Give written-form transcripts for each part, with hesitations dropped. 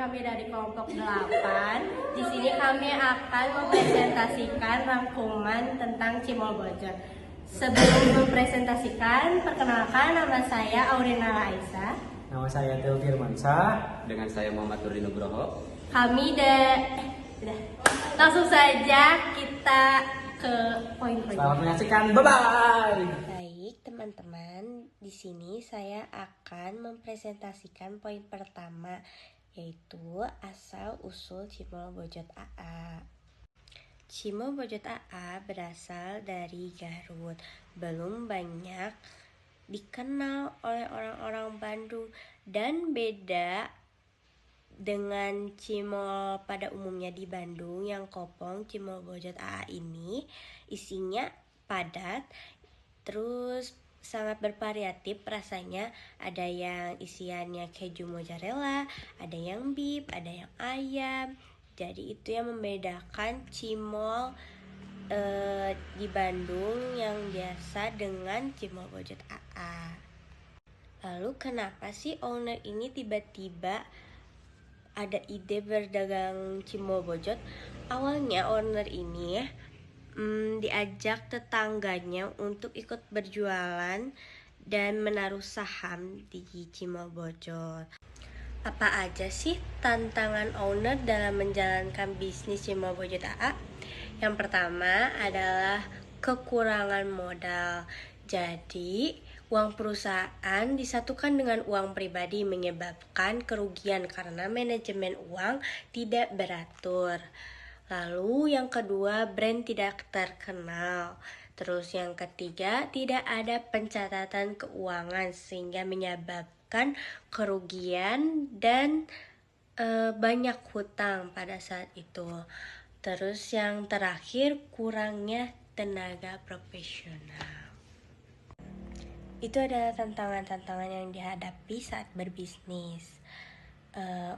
kami dari kelompok 8. Di sini kami akan mempresentasikan rangkuman tentang Cimol Bojot. Sebelum mempresentasikan, perkenalkan nama saya Aurina Raisa. Nama saya Theo Firmansyah. Dengan saya Muhammad Nurdin Nugroho. Udah. Langsung saja kita ke poin-poin. Selamat menyaksikan. Bye-bye. Baik, teman-teman, di sini saya akan mempresentasikan poin pertama, yaitu asal-usul Cimol Bojot AA. Cimol Bojot AA berasal dari Garut, belum banyak dikenal oleh orang-orang Bandung dan beda dengan cimol pada umumnya di Bandung yang kopong. Cimol Bojot AA ini isinya padat, terus sangat bervariatif rasanya. Ada yang isiannya keju mozzarella, ada yang beef, ada yang ayam. Jadi itu yang membedakan cimol di Bandung yang biasa dengan Cimol Bojot AA. Lalu kenapa sih owner ini tiba-tiba ada ide berdagang Cimol Bojot? Awalnya owner ini diajak tetangganya untuk ikut berjualan dan menaruh saham di Cimol Bojot. Apa aja sih tantangan owner dalam menjalankan bisnis Cimol Bojot AA? Yang pertama adalah kekurangan modal. Jadi, uang perusahaan disatukan dengan uang pribadi menyebabkan kerugian karena manajemen uang tidak beratur. Lalu yang kedua, brand tidak terkenal. Terus yang ketiga, tidak ada pencatatan keuangan sehingga menyebabkan kerugian dan banyak hutang pada saat itu. Terus yang terakhir, kurangnya tenaga profesional. Itu adalah tantangan-tantangan yang dihadapi saat berbisnis.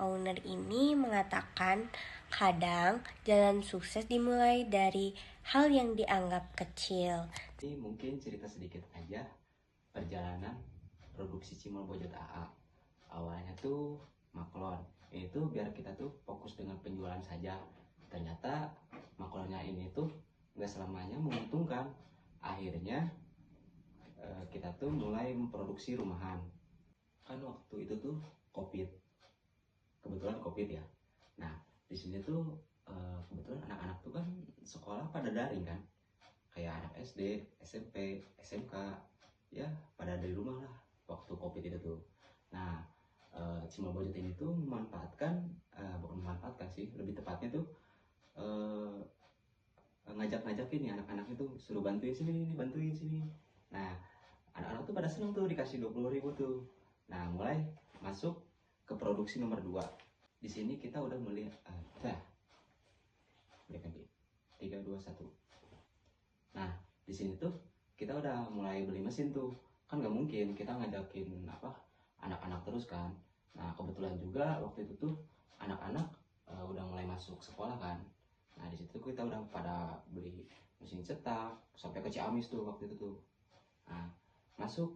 Owner ini mengatakan kadang jalan sukses dimulai dari hal yang dianggap kecil. Ini mungkin cerita sedikit aja perjalanan produksi Cimol Bojot AA. Awalnya tuh maklon. Itu biar kita tuh fokus dengan penjualan saja. Ternyata maklonnya ini tuh gak selamanya menguntungkan. Akhirnya kita tuh mulai memproduksi rumahan. Kan waktu itu tuh COVID, kebetulan COVID ya. Nah di sini tuh kebetulan anak-anak tuh kan sekolah pada daring kan, kayak anak SD, SMP, SMK, ya pada dari rumah lah waktu COVID itu tuh. Nah Cimol Bojot ini tuh memanfaatkan, bukan memanfaatkan sih, lebih tepatnya tuh ngajak-ngajakin nih anak-anak itu, suruh bantuin sini, bantuin sini. Nah anak-anak tuh pada seneng tuh dikasih 20.000 tuh. Nah mulai masuk ke produksi nomor 2. Di sini kita udah melihat 3, 2, 1. Nah di sini tuh kita udah mulai beli mesin tuh. Kan nggak mungkin kita ngajakin anak-anak terus kan. Nah kebetulan juga waktu itu tuh anak-anak udah mulai masuk sekolah kan. Nah di situ kita udah pada beli mesin cetak sampai ke Ciamis tuh waktu itu tuh. Nah masuk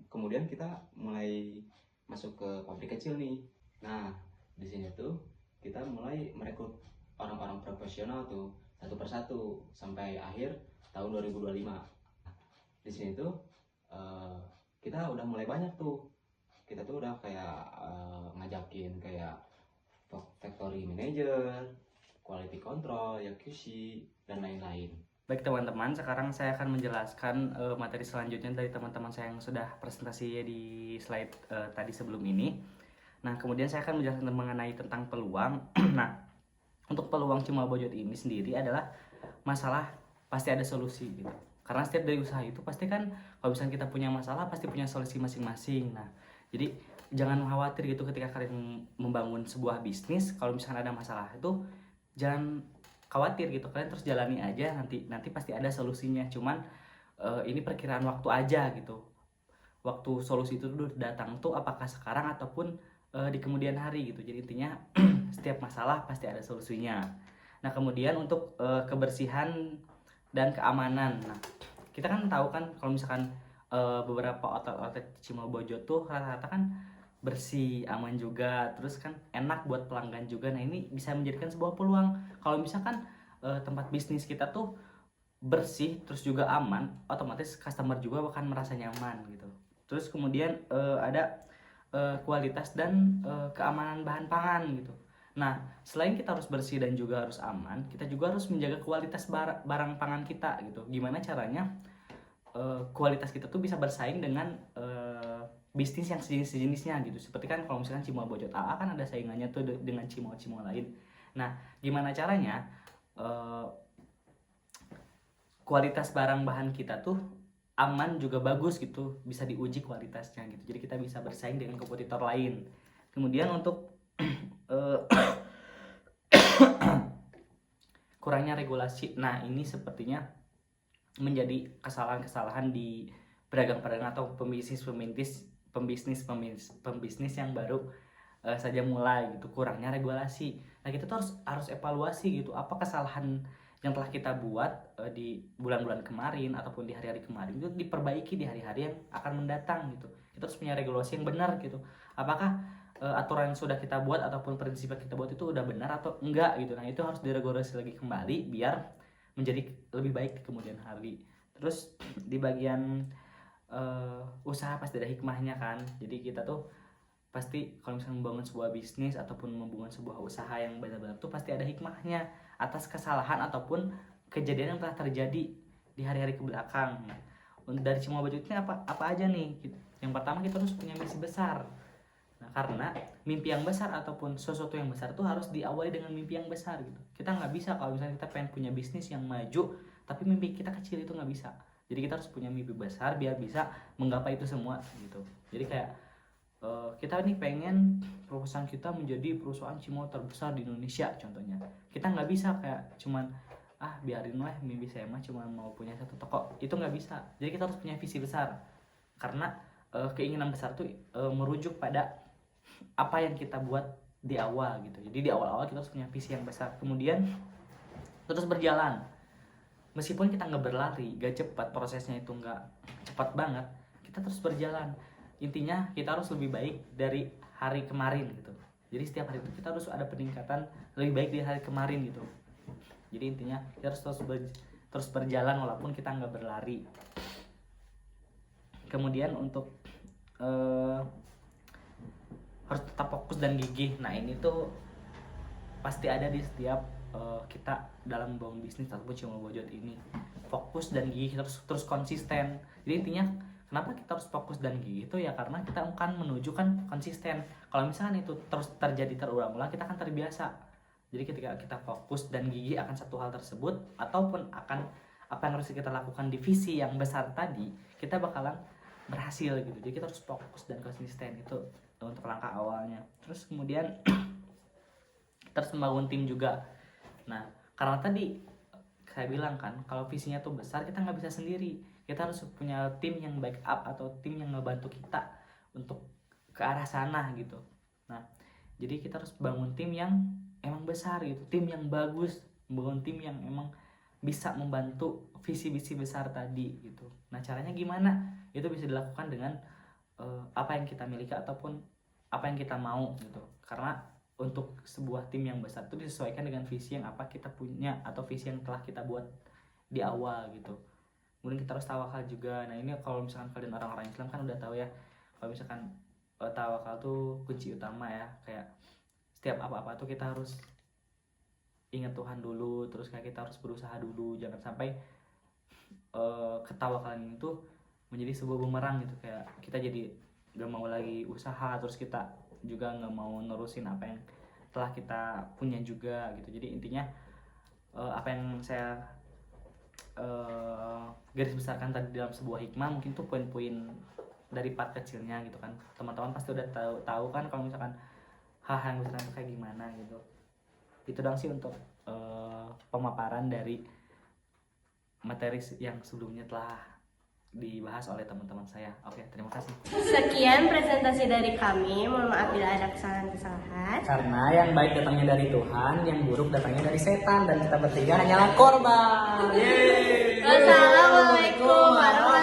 kemudian kita mulai masuk ke pabrik kecil nih. Nah di sini tuh kita mulai merekrut orang-orang profesional tuh satu persatu sampai akhir tahun 2025. Di sini tuh kita udah mulai banyak tuh. Kita tuh udah kayak ngajakin kayak factory manager, quality control, ya QC dan lain-lain. Baik teman-teman, sekarang saya akan menjelaskan materi selanjutnya dari teman-teman saya yang sudah presentasi di slide tadi sebelum ini. Nah, kemudian saya akan menjelaskan mengenai tentang peluang. Nah, untuk peluang Cimol Bojot ini sendiri adalah masalah pasti ada solusi gitu. Karena setiap dari usaha itu pasti kan kalau misalnya kita punya masalah pasti punya solusi masing-masing. Nah, jadi jangan khawatir gitu ketika kalian membangun sebuah bisnis, kalau misalnya ada masalah itu jangan khawatir gitu, kalian terus jalani aja, nanti pasti ada solusinya. Cuman ini perkiraan waktu aja gitu. Waktu solusi itu dulu datang tuh apakah sekarang ataupun di kemudian hari gitu. Jadi intinya setiap masalah pasti ada solusinya. Nah kemudian untuk kebersihan dan keamanan. Nah kita kan tahu kan kalau misalkan beberapa outlet Cimol Bojot tuh rata-rata kan bersih, aman juga, terus kan enak buat pelanggan juga. Nah ini bisa menjadikan sebuah peluang. Kalau misalkan tempat bisnis kita tuh bersih terus juga aman, otomatis customer juga akan merasa nyaman gitu. Terus kemudian ada kualitas dan keamanan bahan pangan gitu. Nah selain kita harus bersih dan juga harus aman, kita juga harus menjaga kualitas barang pangan kita gitu. Gimana caranya kualitas kita tuh bisa bersaing dengan bisnis yang sejenis-sejenisnya gitu. Seperti kan kalau misalkan Cimol Bojot AA kan ada saingannya tuh dengan cimol-cimol lain. Nah gimana caranya kualitas barang bahan kita tuh aman juga bagus gitu, bisa diuji kualitasnya gitu. Jadi kita bisa bersaing dengan kompetitor lain. Kemudian untuk kurangnya regulasi, nah ini sepertinya menjadi kesalahan-kesalahan di pedagang-pedagang atau pembisnis yang baru saja mulai gitu, kurangnya regulasi. Nah kita tuh harus evaluasi gitu, apa kesalahan yang telah kita buat di bulan-bulan kemarin ataupun di hari-hari kemarin itu diperbaiki di hari-hari yang akan mendatang gitu. Kita harus punya regulasi yang benar gitu. Apakah aturan yang sudah kita buat ataupun prinsip yang kita buat itu udah benar atau enggak gitu. Nah itu harus diregulasi lagi kembali biar menjadi lebih baik di kemudian hari. Terus di bagian usaha pasti ada hikmahnya kan. Jadi kita tuh pasti kalau misalnya membangun sebuah bisnis ataupun membangun sebuah usaha yang benar-benar tuh pasti ada hikmahnya atas kesalahan ataupun kejadian yang telah terjadi di hari-hari kebelakang. Nah, dari Cimol Bojot ini apa aja nih? Yang pertama kita harus punya misi besar. Nah, karena mimpi yang besar ataupun sesuatu yang besar tuh harus diawali dengan mimpi yang besar gitu. Kita nggak bisa kalau misalnya kita pengen punya bisnis yang maju tapi mimpi kita kecil, itu nggak bisa. Jadi kita harus punya mimpi besar biar bisa menggapai itu semua gitu. Jadi kayak kita nih pengen perusahaan kita menjadi perusahaan cimol terbesar di Indonesia contohnya. Kita nggak bisa kayak cuman biarin lah mimpi saya mah cuma mau punya satu toko, itu nggak bisa. Jadi kita harus punya visi besar karena keinginan besar tuh merujuk pada apa yang kita buat di awal gitu. Jadi di awal-awal kita harus punya visi yang besar, kemudian terus berjalan. Meskipun kita nggak berlari, gak cepat, prosesnya itu nggak cepat banget, kita terus berjalan. Intinya kita harus lebih baik dari hari kemarin gitu. Jadi setiap hari itu kita harus ada peningkatan lebih baik dari hari kemarin gitu. Jadi intinya kita harus terus berjalan walaupun kita nggak berlari. Kemudian untuk harus tetap fokus dan gigih. Nah ini tuh pasti ada di setiap kita dalam membangun bisnis ataupun Cimol Bojot ini. Fokus dan gigih, terus konsisten. Jadi intinya kenapa kita harus fokus dan gigih itu ya karena kita akan menuju kan konsisten. Kalau misalkan itu terus terjadi terulang-ulang, kita akan terbiasa. Jadi ketika kita fokus dan gigih akan satu hal tersebut ataupun akan apa yang harus kita lakukan di visi yang besar tadi, kita bakalan berhasil gitu. Jadi kita harus fokus dan konsisten, itu untuk langkah awalnya. Terus kemudian kita harus membangun tim juga. Nah karena tadi saya bilang kan kalau visinya tuh besar, kita nggak bisa sendiri. Kita harus punya tim yang backup atau tim yang ngebantu kita untuk ke arah sana gitu. Nah jadi kita harus bangun tim yang emang besar gitu, tim yang bagus, bangun tim yang emang bisa membantu visi-visi besar tadi gitu. Nah caranya gimana? Itu bisa dilakukan dengan apa yang kita miliki ataupun apa yang kita mau gitu. Karena untuk sebuah tim yang besar itu disesuaikan dengan visi yang apa kita punya atau visi yang telah kita buat di awal gitu. Kemudian kita harus tawakal juga. Nah ini kalau misalkan kalian orang-orang Islam kan udah tahu ya, kalau misalkan tawakal tuh kunci utama ya. Kayak setiap apa-apa tuh kita harus ingat Tuhan dulu, terus kayak kita harus berusaha dulu. Jangan sampai ketawakalan ini tuh menjadi sebuah bumerang gitu. Kayak kita jadi gak mau lagi usaha, terus kita juga nggak mau nerusin apa yang telah kita punya juga gitu. Jadi intinya apa yang saya garis besarkan tadi dalam sebuah hikmah mungkin tuh poin-poin dari part kecilnya gitu kan. Teman-teman pasti udah tahu kan kalau misalkan hal-hal yang besar itu kayak gimana gitu. Itu dong sih untuk pemaparan dari materi yang sebelumnya telah dibahas oleh teman-teman saya. Oke, terima kasih. Sekian presentasi dari kami. Mohon maaf bila ada kesalahan-kesalahan. Karena yang baik datangnya dari Tuhan, yang buruk datangnya dari setan, dan kita bertiga hanyalah korban. Wassalamualaikum warahmatullahi wabarakatuh.